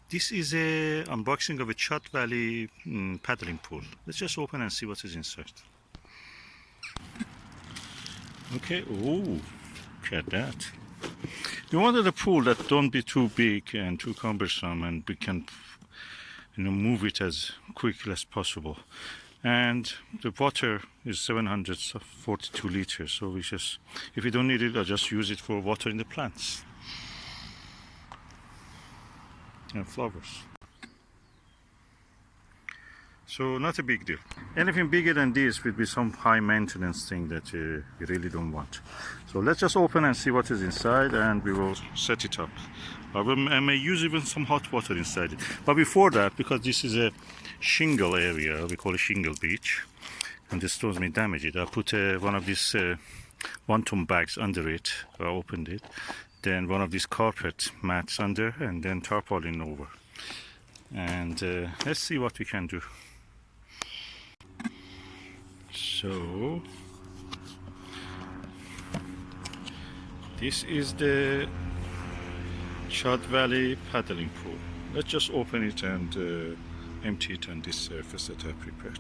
This is a unboxing of a Chat Valley paddling pool. Let's just open and see what is inside. Okay, oh, look at that. You wanted a pool that don't be too big and too cumbersome, and we can, move it as quickly as possible. And the water is 742 liters, so we just, if you don't need it, I'll just use it for watering the plants and flowers. So not a big deal. Anything bigger than this would be some high maintenance thing that you really don't want. So let's just open and see what is inside, and we will set it up. I may use even some hot water inside it. But before that, because this is a shingle area, we call it shingle beach, and the stones may damage it, I put one of these 1-ton bags under it. I opened it. Then one of these carpet mats under, and then tarpaulin over. And let's see what we can do. So this is the Chat Valley paddling pool. Let's just open it and empty it on this surface that I prepared.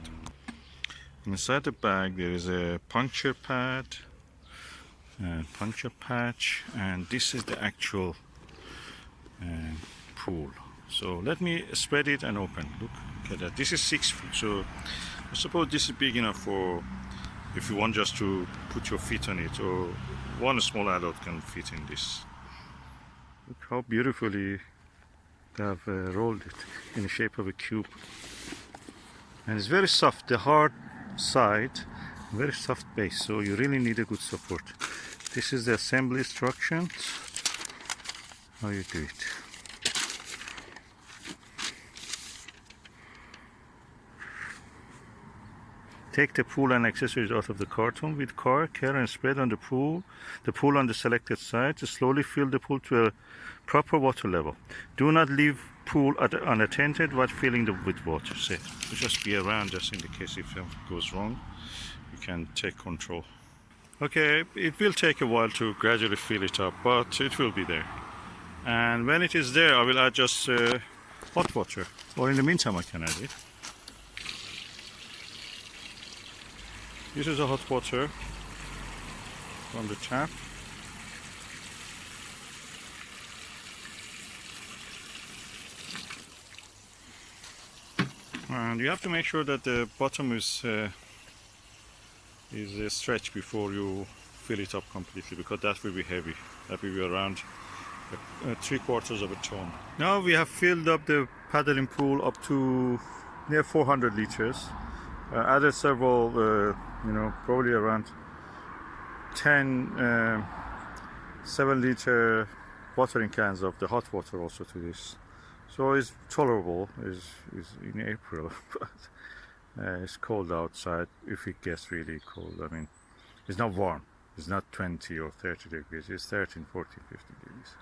Inside the bag there is a puncture pad, puncture patch, and this is the actual pool. So let me spread it and open. Look at that. This is 6 feet, so I suppose this is big enough for if you want just to put your feet on it, or one small adult can fit in this. Look how beautifully they have rolled it in the shape of a cube. And it's very soft, the hard side, very soft base, so you really need a good support. This is the assembly instructions, how you do it. Take the pool and accessories out of the carton with care and spread on the pool on the selected side to slowly fill the pool to a proper water level. Do not leave pool unattended while filling with water. So just be around just in the case if something goes wrong. You can take control. Okay, it will take a while to gradually fill it up, but it will be there. And when it is there, I will add just hot water, or in the meantime I can add it. This is a hot water from the tap. And you have to make sure that the bottom is stretched before you fill it up completely, because that will be heavy. That will be around 3/4 of a ton. Now we have filled up the paddling pool up to near 400 liters. Added several, probably around 10 7-liter watering cans of the hot water also to this. So it's tolerable. It's in April, but it's cold outside. If it gets really cold, I mean, it's not warm. It's not 20 or 30 degrees. It's 13, 14, 15 degrees.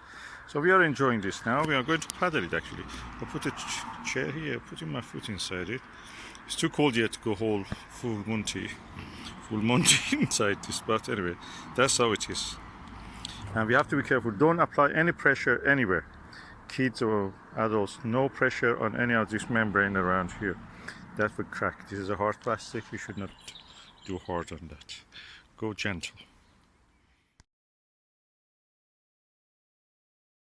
So we are enjoying this now. We are going to paddle it actually. I put a chair here, putting my foot inside it. It's too cold yet to go full Monty inside this, but anyway, that's how it is. And we have to be careful. Don't apply any pressure anywhere. Kids or adults, no pressure on any of this membrane around here. That would crack. This is a hard plastic. We should not do hard on that. Go gentle.